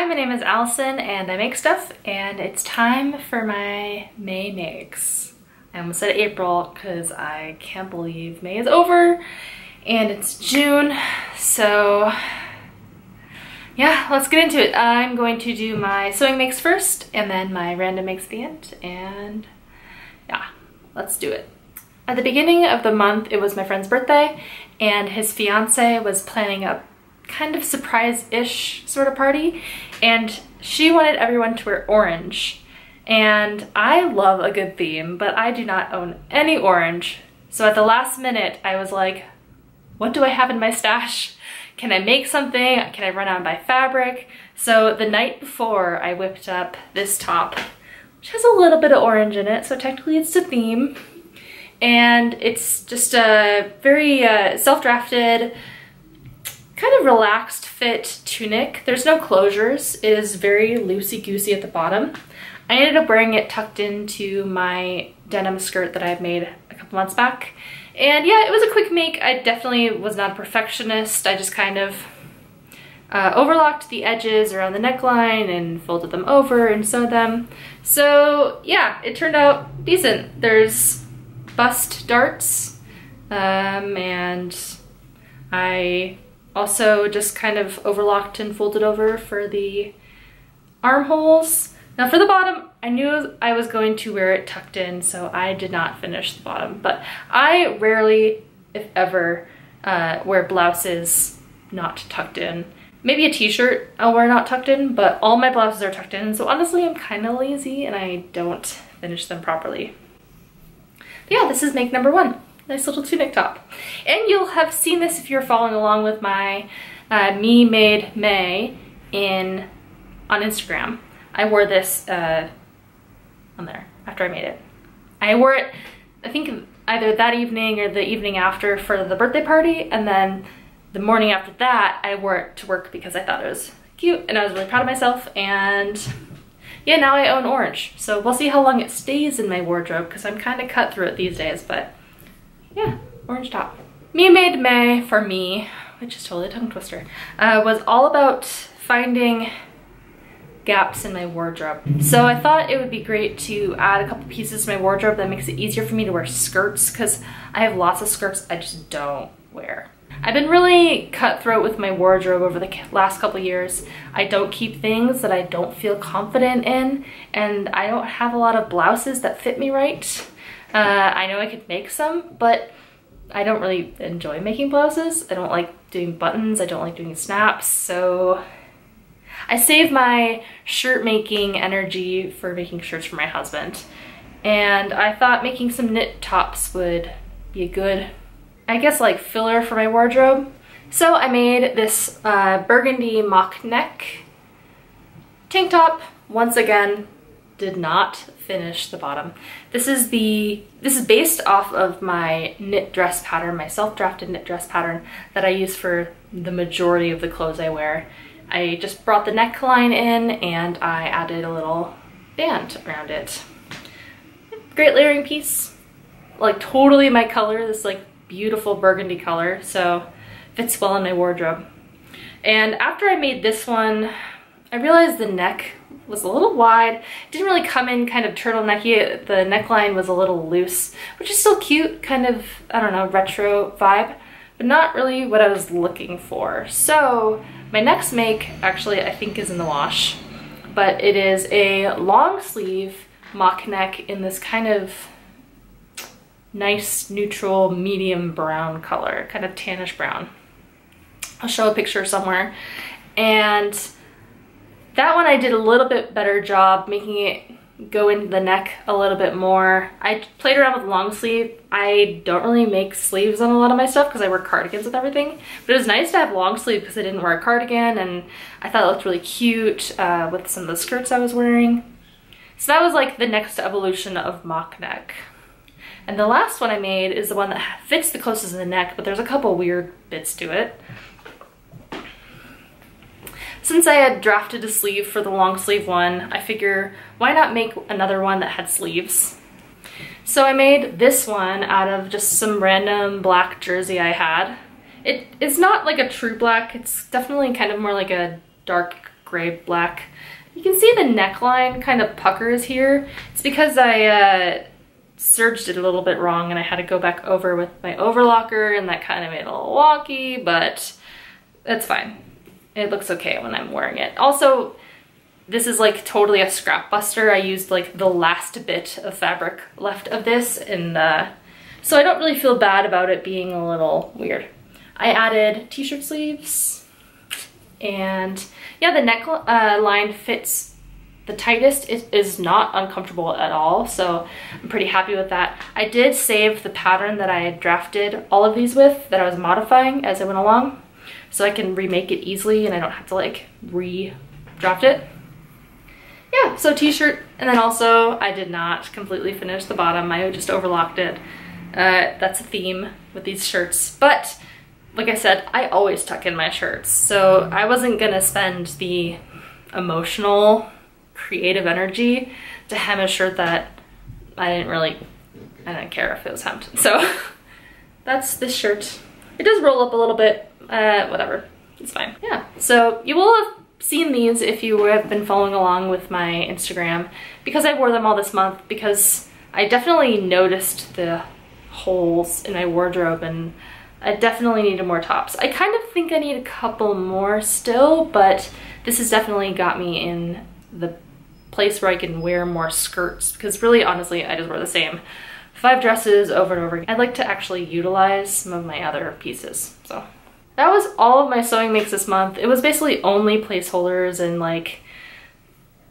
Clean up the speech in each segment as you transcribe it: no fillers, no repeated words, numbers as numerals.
Hi, my name is Allison and I make stuff, and it's time for my May makes. I almost said April because I can't believe May is over and it's June. So yeah, let's get into it. I'm going to do my sewing makes first and then my random makes at the end, and yeah, let's do it. At the beginning of the month, it was my friend's birthday and his fiance was planning a kind of surprise-ish sort of party, and she wanted everyone to wear orange. And I love a good theme, but I do not own any orange. So at the last minute, I was like, what do I have in my stash? Can I make something? Can I run out and buy fabric? So the night before, I whipped up this top, which has a little bit of orange in it, so technically it's the theme. And it's just a very self-drafted, kind of relaxed fit tunic. There's no closures. It is very loosey-goosey at the bottom. I ended up wearing it tucked into my denim skirt that I had made a couple months back. And yeah, it was a quick make. I definitely was not a perfectionist. I just kind of overlocked the edges around the neckline and folded them over and sewed them. So yeah, it turned out decent. There's bust darts, and I also just kind of overlocked and folded over for the armholes. Now for the bottom, I knew I was going to wear it tucked in, so I did not finish the bottom. But I rarely, if ever, wear blouses not tucked in. Maybe a t-shirt I'll wear not tucked in, but all my blouses are tucked in. So honestly, I'm kind of lazy and I don't finish them properly. But yeah, this is make number one. Nice little tunic top. And you'll have seen this if you're following along with my Me Made May on Instagram. I wore this on there after I made it. I wore it, I think, either that evening or the evening after for the birthday party, and then the morning after that I wore it to work because I thought it was cute and I was really proud of myself. And yeah, now I own orange. So we'll see how long it stays in my wardrobe because I'm kind of cut through it these days, but yeah, orange top. Me Made May, for me, which is totally a tongue twister, was all about finding gaps in my wardrobe. So I thought it would be great to add a couple pieces to my wardrobe that makes it easier for me to wear skirts, because I have lots of skirts I just don't wear. I've been really cutthroat with my wardrobe over the last couple years. I don't keep things that I don't feel confident in, and I don't have a lot of blouses that fit me right. I know I could make some, but I don't really enjoy making blouses. I don't like doing buttons. I don't like doing snaps. So I save my shirt making energy for making shirts for my husband. And I thought making some knit tops would be a good, I guess, like filler for my wardrobe. So I made this burgundy mock neck tank top. Once again, did not finish the bottom. This is based off of my knit dress pattern, my self-drafted knit dress pattern that I use for the majority of the clothes I wear. I just brought the neckline in and I added a little band around it. Great layering piece, like totally my color, this like beautiful burgundy color, so fits well in my wardrobe. And after I made this one, I realized the neck was a little wide. It didn't really come in kind of turtlenecky. The neckline was a little loose, which is still cute, kind of, I don't know, retro vibe, but not really what I was looking for. So my next make actually I think is in the wash, but it is a long sleeve mock neck in this kind of nice neutral medium brown color, kind of tannish brown. I'll show a picture somewhere. And that one I did a little bit better job making it go into the neck a little bit more. I played around with long sleeve. I don't really make sleeves on a lot of my stuff because I wear cardigans with everything, but it was nice to have long sleeve because I didn't wear a cardigan, and I thought it looked really cute with some of the skirts I was wearing. So that was like the next evolution of mock neck. And the last one I made is the one that fits the closest in the neck, but there's a couple weird bits to it. Since I had drafted a sleeve for the long sleeve one, I figure why not make another one that had sleeves? So I made this one out of just some random black jersey I had. It's not like a true black, it's definitely kind of more like a dark gray black. You can see the neckline kind of puckers here. It's because I serged it a little bit wrong and I had to go back over with my overlocker, and that kind of made it a little wonky, but that's fine. It looks okay when I'm wearing it. Also, this is like totally a scrap buster. I used like the last bit of fabric left of this, and so I don't really feel bad about it being a little weird. I added t-shirt sleeves, and yeah, the neck line fits the tightest. It is not uncomfortable at all, so I'm pretty happy with that. I did save the pattern that I had drafted all of these with, that I was modifying as I went along, so I can remake it easily and I don't have to like re-draft it. Yeah, so t-shirt, and then also I did not completely finish the bottom. I just overlocked it. That's a theme with these shirts, but like I said, I always tuck in my shirts, so I wasn't gonna spend the emotional, creative energy to hem a shirt that I didn't care if it was hemmed. So that's this shirt. It does roll up a little bit, whatever, it's fine. Yeah, so you will have seen these if you have been following along with my Instagram, because I wore them all this month, because I definitely noticed the holes in my wardrobe and I definitely needed more tops. I kind of think I need a couple more still, but this has definitely got me in the place where I can wear more skirts, because really honestly I just wear the same 5 dresses over and over again. I'd like to actually utilize some of my other pieces. So that was all of my sewing makes this month. It was basically only placeholders and like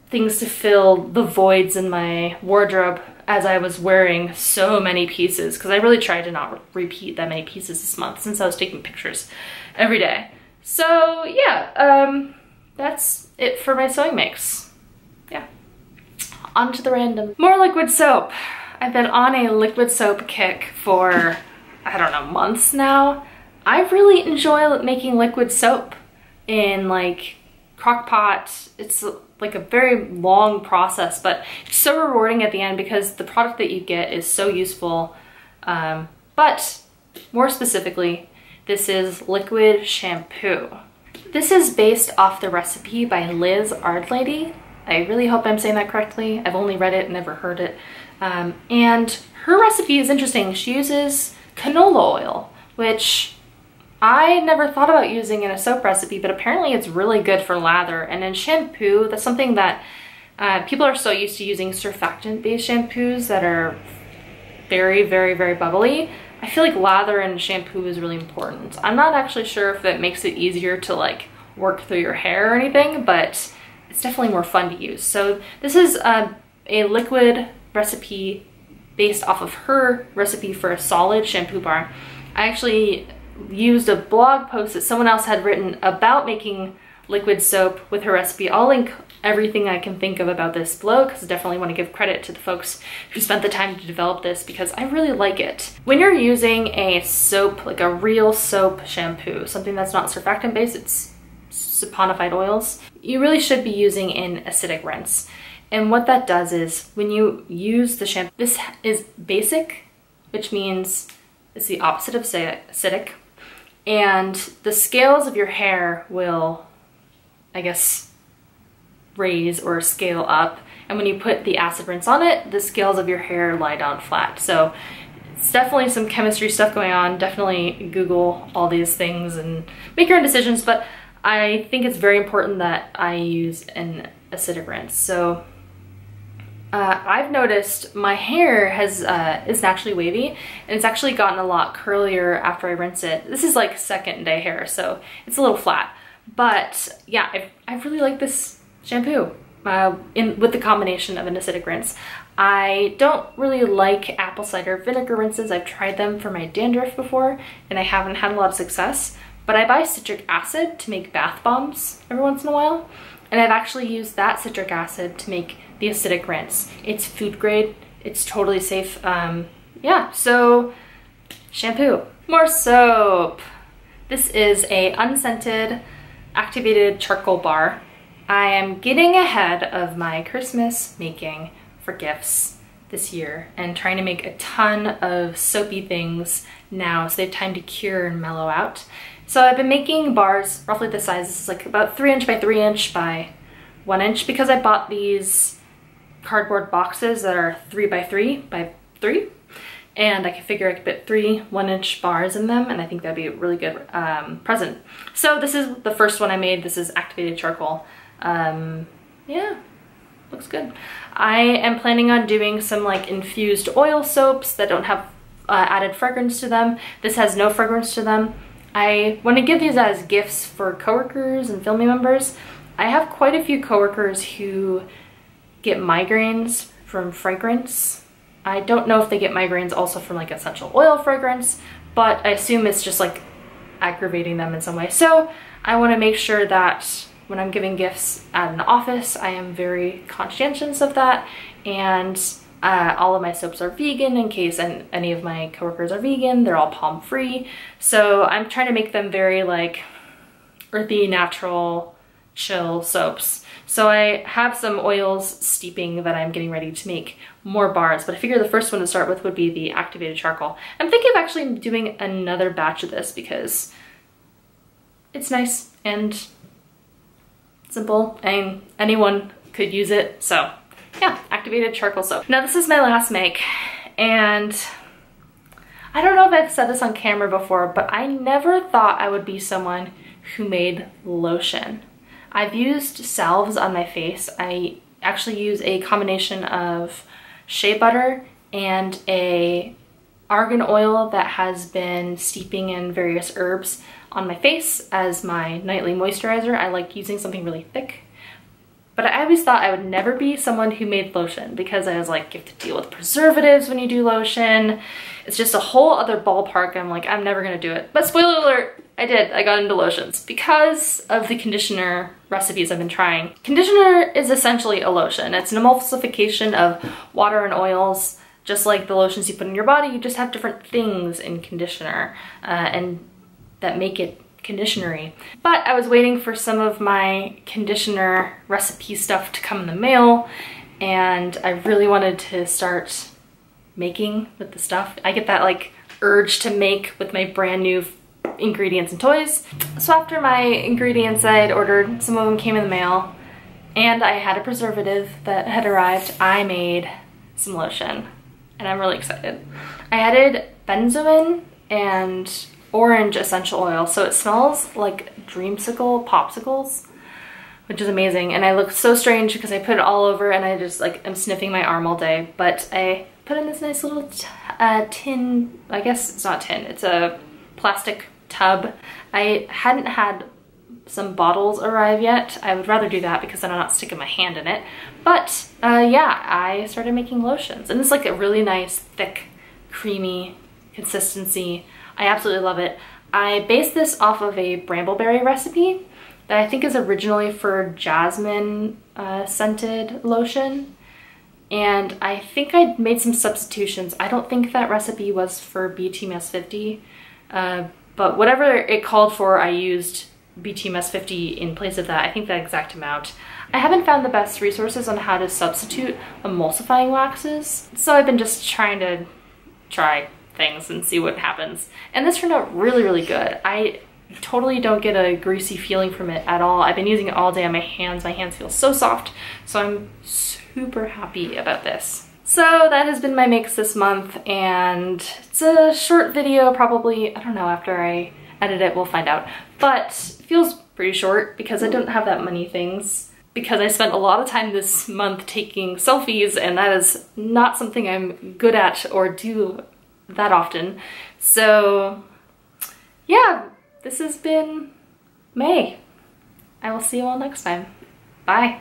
things to fill the voids in my wardrobe as I was wearing so many pieces, because I really tried to not repeat that many pieces this month since I was taking pictures every day. So yeah, that's it for my sewing makes. Yeah, on to the random. More liquid soap. I've been on a liquid soap kick for, I don't know, months now. I really enjoy making liquid soap in like crock pot. It's like a very long process, but it's so rewarding at the end because the product that you get is so useful. But more specifically, this is liquid shampoo. This is based off the recipe by Liz Ardlady. I really hope I'm saying that correctly. I've only read it, never heard it. And her recipe is interesting. She uses canola oil, which I never thought about using in a soap recipe, but apparently it's really good for lather. And in shampoo, that's something that people are so used to using surfactant-based shampoos that are very, very, very bubbly. I feel like lather in shampoo is really important. I'm not actually sure if it makes it easier to like work through your hair or anything, but it's definitely more fun to use. So this is a liquid recipe based off of her recipe for a solid shampoo bar. I actually used a blog post that someone else had written about making liquid soap with her recipe. I'll link everything I can think of about this below, because I definitely want to give credit to the folks who spent the time to develop this, because I really like it. When you're using a soap, like a real soap shampoo, something that's not surfactant based, it's saponified oils, you really should be using an acidic rinse. And what that does is when you use the shampoo, this is basic, which means it's the opposite of acidic. And the scales of your hair will, I guess, raise or scale up. And when you put the acid rinse on it, the scales of your hair lie down flat. So it's definitely some chemistry stuff going on. Definitely Google all these things and make your own decisions. But I think it's very important that I use an acidic rinse. So I've noticed my hair is naturally wavy, and it's actually gotten a lot curlier after I rinse it. This is like second day hair, so it's a little flat. But yeah, I really like this shampoo with the combination of an acidic rinse. I don't really like apple cider vinegar rinses. I've tried them for my dandruff before, and I haven't had a lot of success. But I buy citric acid to make bath bombs every once in a while, and I've actually used that citric acid to make the acidic rinse. It's food grade, it's totally safe. Yeah, so shampoo. More soap. This is a unscented activated charcoal bar. I am getting ahead of my Christmas making for gifts this year and trying to make a ton of soapy things now so they have time to cure and mellow out. So I've been making bars roughly this size. This is like about 3 inch by 3 inch by 1 inch because I bought these cardboard boxes that are 3 by 3 by 3. And I could figure I could put 3 1-inch bars in them, and I think that'd be a really good present. So this is the first one I made. This is activated charcoal. Yeah, looks good. I am planning on doing some like infused oil soaps that don't have added fragrance to them. This has no fragrance to them. I want to give these as gifts for coworkers and family members. I have quite a few coworkers who get migraines from fragrance. I don't know if they get migraines also from like essential oil fragrance, but I assume it's just like aggravating them in some way. So I want to make sure that when I'm giving gifts at an office, I am very conscientious of that, and all of my soaps are vegan in case any of my coworkers are vegan. They're all palm free. So I'm trying to make them very like earthy, natural, chill soaps. So I have some oils steeping that I'm getting ready to make more bars, but I figure the first one to start with would be the activated charcoal. I'm thinking of actually doing another batch of this because it's nice and simple and anyone could use it. So yeah, activated charcoal soap. Now this is my last make, and I don't know if I've said this on camera before, but I never thought I would be someone who made lotion. I've used salves on my face. I actually use a combination of shea butter and a argan oil that has been steeping in various herbs on my face as my nightly moisturizer. I like using something really thick. But I always thought I would never be someone who made lotion because I was like, you have to deal with preservatives when you do lotion. It's just a whole other ballpark. I'm like, I'm never gonna do it. But spoiler alert, I did. I got into lotions because of the conditioner recipes I've been trying. Conditioner is essentially a lotion. It's an emulsification of water and oils. Just like the lotions you put in your body, you just have different things in conditioner and that make it conditionery. But I was waiting for some of my conditioner recipe stuff to come in the mail, and I really wanted to start making with the stuff. I get that like urge to make with my brand new ingredients and toys. So after my ingredients I'd ordered, some of them came in the mail, and I had a preservative that had arrived. I made some lotion, and I'm really excited. I added benzoin and orange essential oil, so it smells like dreamsicle popsicles, which is amazing. And I look so strange because I put it all over and I just like I'm sniffing my arm all day. But I put in this nice little tin, I guess it's not tin, it's a plastic tub. I hadn't had some bottles arrive yet. I would rather do that because then I'm not sticking my hand in it. But yeah, I started making lotions, and it's like a really nice, thick, creamy consistency. I absolutely love it. I based this off of a brambleberry recipe that I think is originally for jasmine scented lotion. And I think I made some substitutions. I don't think that recipe was for BTMS 50, but whatever it called for, I used BTMS 50 in place of that. I think that exact amount. I haven't found the best resources on how to substitute emulsifying waxes, so I've been just trying to try things and see what happens. And this turned out really, really good. I totally don't get a greasy feeling from it at all. I've been using it all day on my hands. My hands feel so soft, so I'm super happy about this. So that has been my makes this month, and it's a short video, probably, I don't know, after I edit it we'll find out, but it feels pretty short because I don't have that many things, because I spent a lot of time this month taking selfies, and that is not something I'm good at or do that often. So yeah, this has been May. I will see you all next time. Bye.